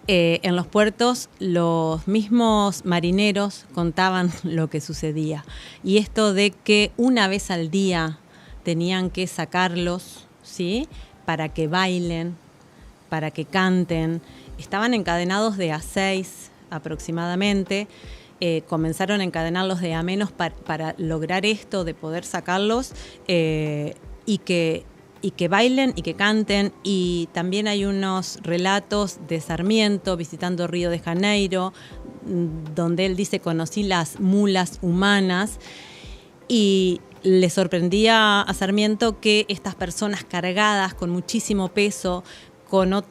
Speaker 2: En los puertos los mismos marineros contaban lo que sucedía. Y esto de que una vez al día tenían que sacarlos, ¿sí? Para que bailen, para que canten. Estaban encadenados de A6 aproximadamente. Comenzaron a encadenarlos de A- para lograr esto de poder sacarlos y que bailen y que canten. Y también hay unos relatos de Sarmiento visitando Río de Janeiro, donde él dice: conocí las mulas humanas, y le sorprendía a Sarmiento que estas personas cargadas con muchísimo peso, con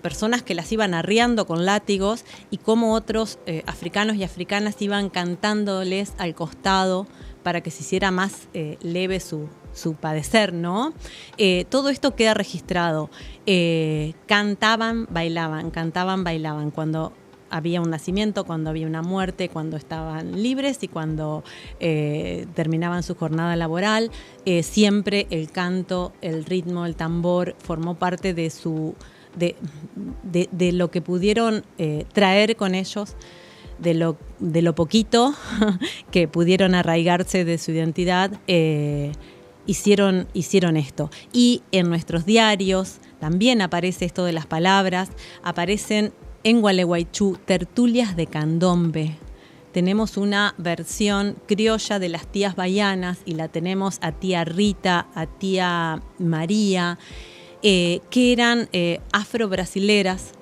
Speaker 2: personas que las iban arriando con látigos, y cómo otros africanos y africanas iban cantándoles al costado para que se hiciera más leve su padecer, ¿no? Todo esto queda registrado. Cantaban, bailaban. Cuando había un nacimiento, cuando había una muerte, cuando estaban libres y cuando terminaban su jornada laboral. Siempre el canto, el ritmo, el tambor formó parte de lo que pudieron traer con ellos, de lo poquito que pudieron arraigarse de su identidad. Hicieron esto. Y en nuestros diarios también aparece esto de las palabras. Aparecen en Gualeguaychú tertulias de candombe. Tenemos una versión criolla de las tías baianas y la tenemos a tía Rita, a tía María, que eran afro-brasileras.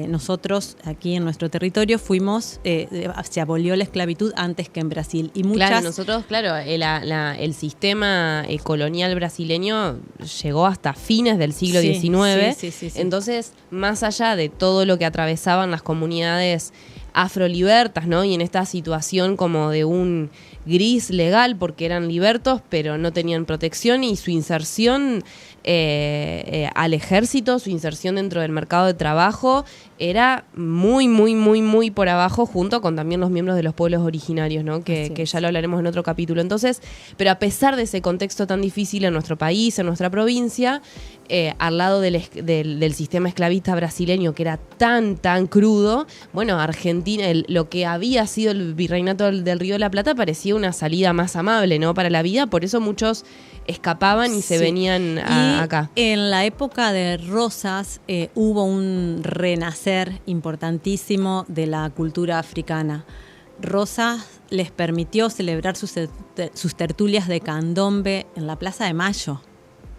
Speaker 2: Nosotros aquí en nuestro territorio se abolió la esclavitud antes que en Brasil. Y
Speaker 1: claro, nosotros, el sistema colonial brasileño llegó hasta fines del siglo XIX. Sí. Entonces, más allá de todo lo que atravesaban las comunidades afrolibertas, ¿no? Y en esta situación como de un gris legal, porque eran libertos, pero no tenían protección, y su inserción al ejército, su inserción dentro del mercado de trabajo era muy, muy, muy, muy por abajo, junto con también los miembros de los pueblos originarios, ¿no? Que ya lo hablaremos en otro capítulo. Entonces, pero a pesar de ese contexto tan difícil en nuestro país, en nuestra provincia, al lado del sistema esclavista brasileño, que era tan, tan crudo, bueno, Argentina, lo que había sido el virreinato del Río de la Plata, parecía una salida más amable, ¿no? Para la vida. Por eso muchos escapaban y se venían acá.
Speaker 2: En la época de Rosas hubo un renacer importantísimo de la cultura africana. Rosas les permitió celebrar sus tertulias de candombe en la Plaza de Mayo,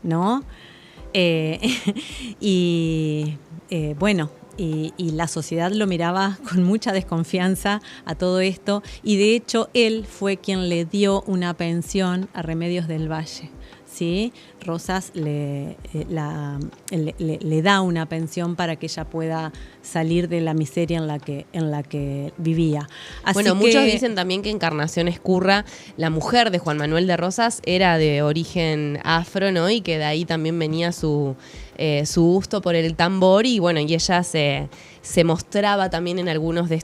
Speaker 2: ¿no? Y la sociedad lo miraba con mucha desconfianza a todo esto, y de hecho él fue quien le dio una pensión a Remedios del Valle, ¿sí? Rosas le da una pensión para que ella pueda salir de la miseria en la que vivía. Así
Speaker 1: bueno,
Speaker 2: que,
Speaker 1: muchos dicen también que Encarnación Escurra, la mujer de Juan Manuel de Rosas, era de origen afro, ¿no? Y que de ahí también venía su gusto por el tambor, y bueno, y ella se mostraba también en algunos de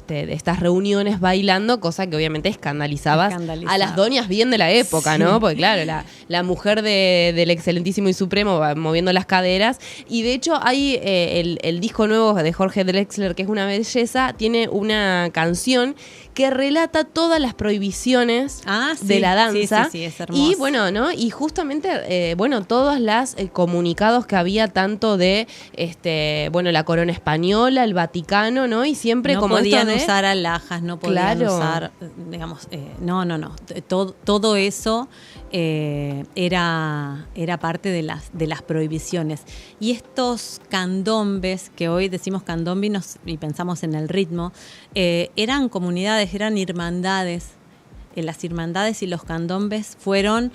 Speaker 1: de estas reuniones bailando, cosa que obviamente escandalizaba a las doñas bien de la época, ¿no? Porque claro, la mujer del excelentísimo y supremo va moviendo las caderas, y de hecho hay el disco nuevo de Jorge Drexler, que es una belleza, tiene una canción que relata todas las prohibiciones de la danza.
Speaker 2: Sí, es hermoso.
Speaker 1: Y bueno, ¿no? Y justamente, todas las comunicados que había tanto de la corona española, el Vaticano, ¿no? Y siempre
Speaker 2: no
Speaker 1: como
Speaker 2: podían
Speaker 1: esto de
Speaker 2: usar alhajas, no podían usar, digamos, no. Todo eso era parte de las prohibiciones. Y estos candombes, que hoy decimos candombe y pensamos en el ritmo, eran comunidades, eran hermandades. Las hermandades y los candombes fueron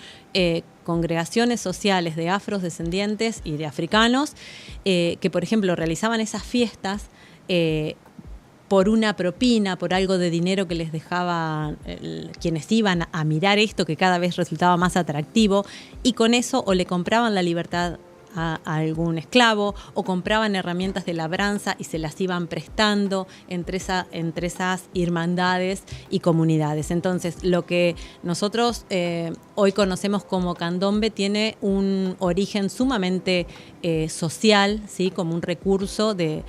Speaker 2: congregaciones sociales de afrodescendientes y de africanos que, por ejemplo, realizaban esas fiestas por una propina, por algo de dinero que les dejaban quienes iban a mirar esto, que cada vez resultaba más atractivo, y con eso o le compraban la libertad a algún esclavo, o compraban herramientas de labranza y se las iban prestando entre esas hermandades y comunidades. Entonces, lo que nosotros hoy conocemos como candombe tiene un origen sumamente social, ¿sí? Como un recurso de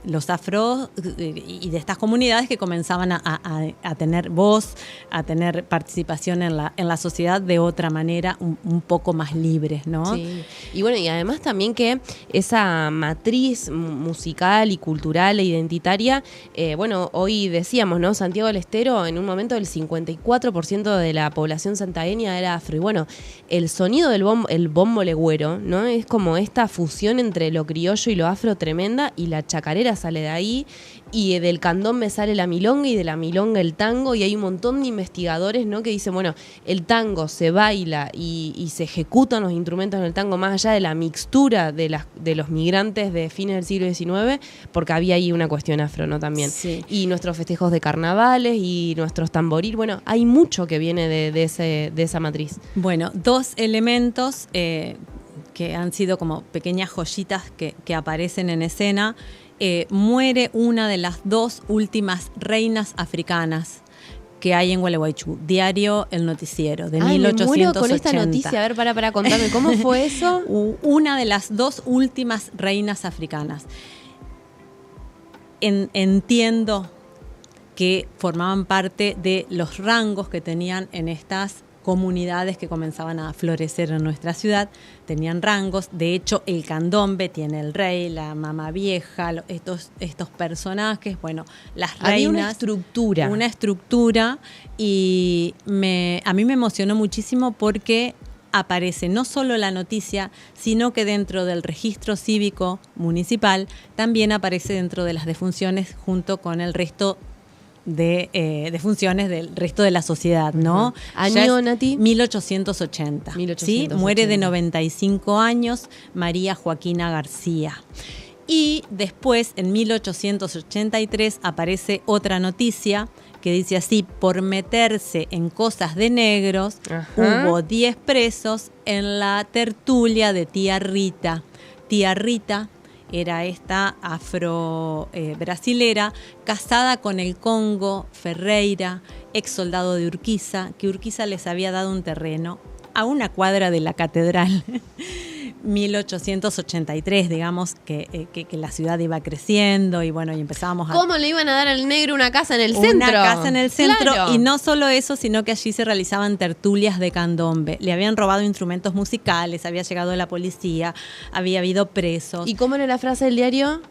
Speaker 2: los afros y de estas comunidades que comenzaban a tener voz, a tener participación en la sociedad de otra manera, un poco más libres, ¿no?
Speaker 1: Sí. Y bueno, y además también que esa matriz musical y cultural e identitaria, hoy decíamos, ¿no? Santiago del Estero, en un momento el 54% de la población santagueña era afro. Y bueno, el sonido del bombo legüero, ¿no? Es como esta fusión entre lo criollo y lo afro tremenda, y la chacarera sale de ahí, y del candombe sale la milonga, y de la milonga el tango, y hay un montón de investigadores, ¿no? Que dicen, bueno, el tango se baila y se ejecutan los instrumentos en el tango más allá de la mixtura de los migrantes de fines del siglo XIX, porque había ahí una cuestión afro, ¿no? También.
Speaker 2: Sí.
Speaker 1: Y nuestros festejos de carnavales y nuestros tamboril, bueno, hay mucho que viene de esa matriz.
Speaker 2: Bueno, dos elementos que han sido como pequeñas joyitas que aparecen en escena. Muere una de las dos últimas reinas africanas que hay en Gualeguaychú, diario El Noticiero, de 1880. Me muero
Speaker 1: con esta noticia. A ver, para contarme, ¿cómo fue eso?
Speaker 2: Una de las dos últimas reinas africanas. Entiendo que formaban parte de los rangos que tenían en estas comunidades que comenzaban a florecer en nuestra ciudad, tenían rangos. De hecho, el candombe tiene el rey, la mamá vieja, estos personajes, bueno, las reinas.
Speaker 1: Había una estructura.
Speaker 2: Una estructura, y a mí me emocionó muchísimo porque aparece no solo la noticia, sino que dentro del registro cívico municipal también aparece dentro de las defunciones junto con el resto de funciones del resto de la sociedad, ¿no?
Speaker 1: ¿Año, Nati?
Speaker 2: 1880. ¿Sí? Muere de 95 años María Joaquina García. Y después, en 1883, aparece otra noticia que dice así: por meterse en cosas de negros, hubo 10 presos en la tertulia de Tía Rita. Tía Rita era esta afro-brasilera, casada con el Congo Ferreira, ex soldado de Urquiza, que Urquiza les había dado un terreno a una cuadra de la catedral. 1883, digamos, que la ciudad iba creciendo y bueno, y empezábamos a...
Speaker 1: ¿Cómo le iban a dar al negro una casa en el centro?
Speaker 2: Una casa en el centro,
Speaker 1: claro.
Speaker 2: Y no solo eso, sino que allí se realizaban tertulias de candombe. Le habían robado instrumentos musicales, había llegado la policía, había habido presos.
Speaker 1: ¿Y cómo era la frase del diario?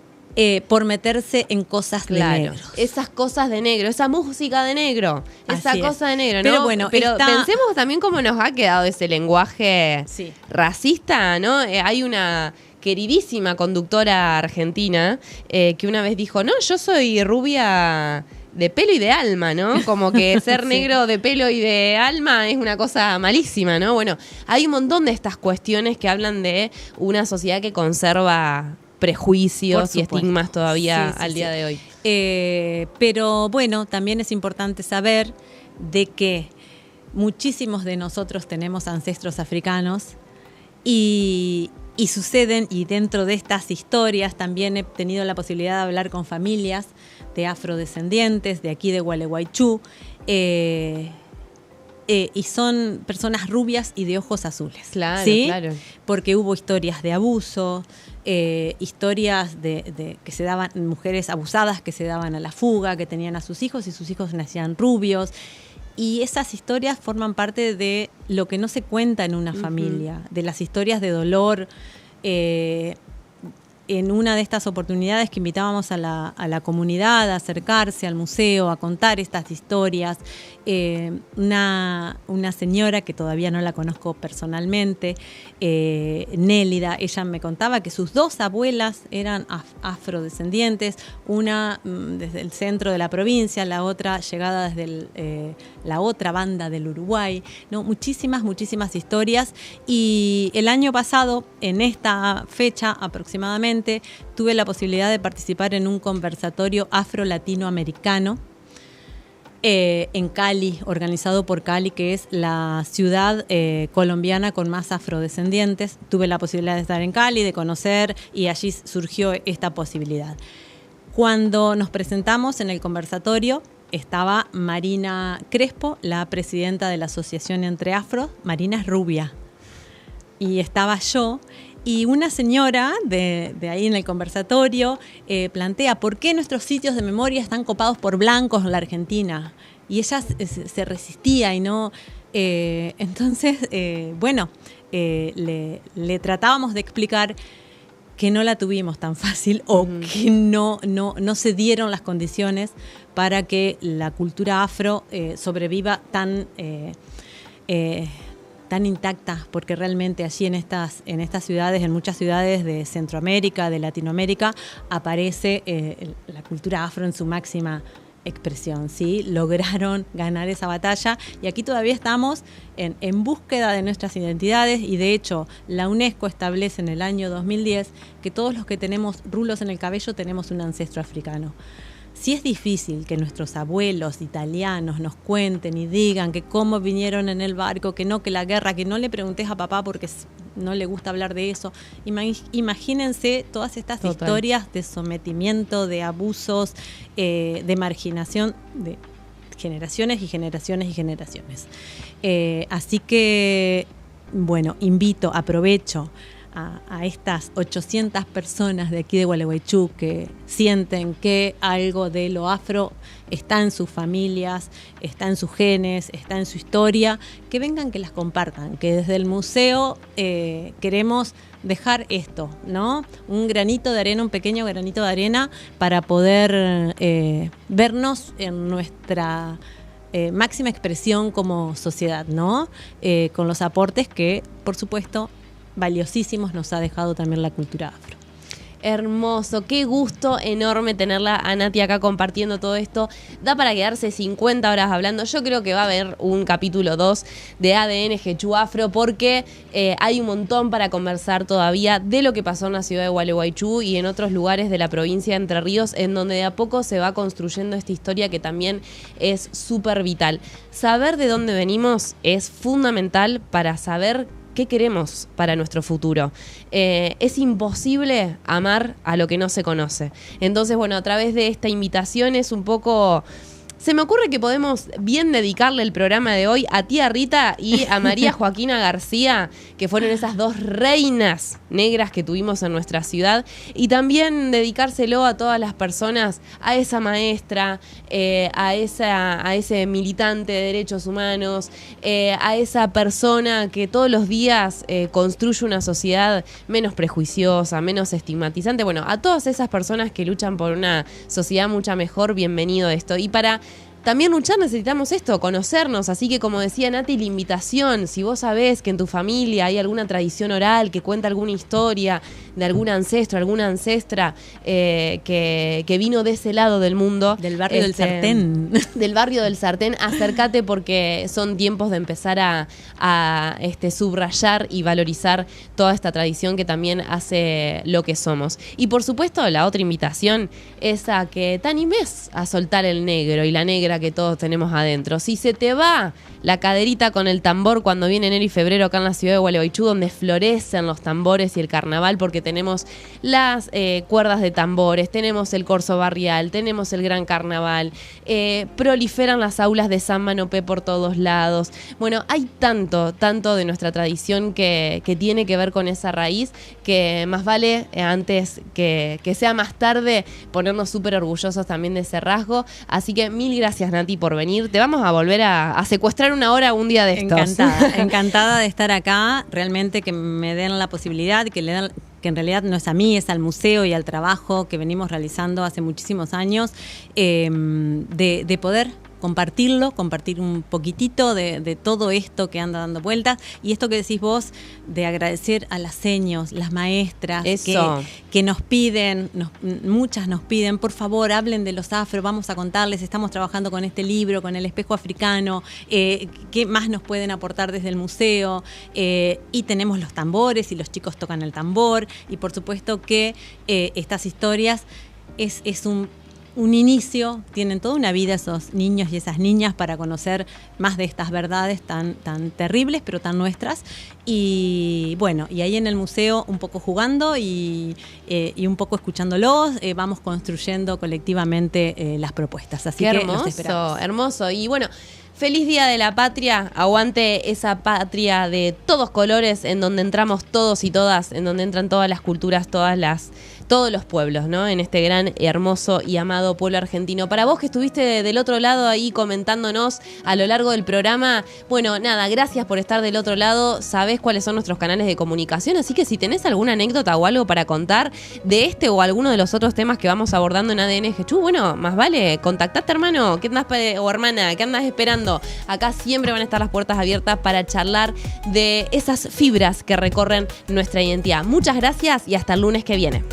Speaker 2: Por meterse en cosas de negros.
Speaker 1: Esas cosas de negro, esa música de negro, esa cosa de negro, ¿no?
Speaker 2: Pero bueno,
Speaker 1: pensemos también cómo nos ha quedado ese lenguaje racista, ¿no? Hay una queridísima conductora argentina que una vez dijo, no, yo soy rubia de pelo y de alma, ¿no? Como que ser
Speaker 2: Sí.
Speaker 1: negro de pelo y de alma es una cosa malísima, ¿no? Bueno, hay un montón de estas cuestiones que hablan de una sociedad que conserva prejuicios y estigmas todavía al día de hoy.
Speaker 2: Pero bueno, también es importante saber de que muchísimos de nosotros tenemos ancestros africanos y suceden, y dentro de estas historias también he tenido la posibilidad de hablar con familias de afrodescendientes de aquí de Gualeguaychú, y son personas rubias y de ojos azules.
Speaker 1: Claro,
Speaker 2: ¿sí?
Speaker 1: claro.
Speaker 2: Porque hubo historias de abuso, historias de que se daban, mujeres abusadas que se daban a la fuga, que tenían a sus hijos y sus hijos nacían rubios. Y esas historias forman parte de lo que no se cuenta en una familia, de las historias de dolor. En una de estas oportunidades que invitábamos a la comunidad a acercarse al museo, a contar estas historias, una señora que todavía no la conozco personalmente, Nélida, ella me contaba que sus 2 abuelas eran afrodescendientes, una desde el centro de la provincia, la otra llegada desde la otra banda del Uruguay, ¿no? Muchísimas historias. Y el año pasado, en esta fecha aproximadamente, tuve la posibilidad de participar en un conversatorio afro-latinoamericano en Cali, organizado por Cali, que es la ciudad colombiana con más afrodescendientes. Tuve la posibilidad de estar en Cali, de conocer, y allí surgió esta posibilidad. Cuando nos presentamos en el conversatorio, estaba Marina Crespo, la presidenta de la Asociación Entre Afros. Marina es rubia. Y estaba yo. Y una señora de ahí en el conversatorio plantea ¿por qué nuestros sitios de memoria están copados por blancos en la Argentina? Y ella se resistía y no... entonces, le tratábamos de explicar que no la tuvimos tan fácil o que no se dieron las condiciones para que la cultura afro sobreviva tan intacta, porque realmente allí en estas ciudades, en muchas ciudades de Centroamérica, de Latinoamérica, aparece la cultura afro en su máxima expresión, ¿sí? Lograron ganar esa batalla y aquí todavía estamos en búsqueda de nuestras identidades, y de hecho la UNESCO establece en el año 2010 que todos los que tenemos rulos en el cabello tenemos un ancestro africano. Si es difícil que nuestros abuelos italianos nos cuenten y digan que cómo vinieron en el barco, que la guerra, que no le preguntes a papá porque no le gusta hablar de eso. Imagínense todas estas historias de sometimiento, de abusos, de marginación de generaciones y generaciones y generaciones. Así que, bueno, aprovecho a estas 800 personas de aquí de Gualeguaychú que sienten que algo de lo afro está en sus familias, está en sus genes, está en su historia, que vengan, que las compartan, que desde el museo queremos dejar esto, ¿no? Un granito de arena, un pequeño granito de arena para poder vernos en nuestra máxima expresión como sociedad, ¿no? Con los aportes que, por supuesto, valiosísimos nos ha dejado también la cultura afro.
Speaker 1: Hermoso, qué gusto enorme tenerla a Nati acá compartiendo todo esto. Da para quedarse 50 horas hablando. Yo creo que va a haber un capítulo 2 de ADN Quechua Afro porque hay un montón para conversar todavía de lo que pasó en la ciudad de Gualeguaychú y en otros lugares de la provincia de Entre Ríos, en donde de a poco se va construyendo esta historia que también es súper vital. Saber de dónde venimos es fundamental para saber qué queremos para nuestro futuro. Es imposible amar a lo que no se conoce. Entonces, bueno, a través de esta invitación es un poco... Se me ocurre que podemos bien dedicarle el programa de hoy a tía Rita y a María Joaquina García, que fueron esas 2 reinas negras que tuvimos en nuestra ciudad, y también dedicárselo a todas las personas, a esa maestra, a ese militante de derechos humanos, a esa persona que todos los días construye una sociedad menos prejuiciosa, menos estigmatizante. Bueno, a todas esas personas que luchan por una sociedad mucho mejor, bienvenido a esto. Y para también luchar necesitamos esto, conocernos. Así que, como decía Nati, la invitación, si vos sabés que en tu familia hay alguna tradición oral que cuenta alguna historia de algún ancestro, alguna ancestra que vino de ese lado del mundo.
Speaker 2: Del barrio del Sartén.
Speaker 1: Del barrio del Sartén, acércate porque son tiempos de empezar a subrayar y valorizar toda esta tradición que también hace lo que somos. Y por supuesto, la otra invitación es a que te animes a soltar el negro y la negra que todos tenemos adentro. Si se te va la caderita con el tambor cuando viene enero y febrero acá en la ciudad de Gualeguaychú, donde florecen los tambores y el carnaval, porque tenemos las cuerdas de tambores, tenemos el corso barrial, tenemos el gran carnaval, proliferan las aulas de San Manopé por todos lados. Bueno, hay tanto de nuestra tradición que tiene que ver con esa raíz, que más vale antes que sea más tarde ponernos súper orgullosos también de ese rasgo. Así que mil gracias, Nati, por venir. Te vamos a volver a secuestrar una hora un día de estos.
Speaker 2: Encantada de estar acá. Realmente que me den la posibilidad, que en realidad no es a mí, es al museo y al trabajo que venimos realizando hace muchísimos años, de poder compartir un poquitito de todo esto que anda dando vueltas, y esto que decís vos de agradecer a las seños, las maestras que nos piden, muchas nos piden, por favor hablen de los afro, vamos a contarles, estamos trabajando con este libro, con el espejo africano, qué más nos pueden aportar desde el museo, y tenemos los tambores y los chicos tocan el tambor, y por supuesto que estas historias es un inicio, tienen toda una vida esos niños y esas niñas para conocer más de estas verdades tan terribles, pero tan nuestras. Y bueno, y ahí en el museo un poco jugando y un poco escuchándolos, vamos construyendo colectivamente las propuestas. Así
Speaker 1: qué
Speaker 2: que
Speaker 1: hermoso,
Speaker 2: los esperamos.
Speaker 1: Hermoso. Y bueno, feliz Día de la Patria, aguante esa patria de todos colores, en donde entramos todos y todas, en donde entran todas las culturas, todos los pueblos, ¿no? En este gran, hermoso y amado pueblo argentino. Para vos que estuviste del otro lado ahí comentándonos a lo largo del programa, bueno, nada, gracias por estar del otro lado. Sabés cuáles son nuestros canales de comunicación, así que si tenés alguna anécdota o algo para contar de este o alguno de los otros temas que vamos abordando en ADN GECHU, bueno, más vale, contactate, hermano, ¿qué andás o hermana, qué andás esperando? Acá siempre van a estar las puertas abiertas para charlar de esas fibras que recorren nuestra identidad. Muchas gracias y hasta el lunes que viene.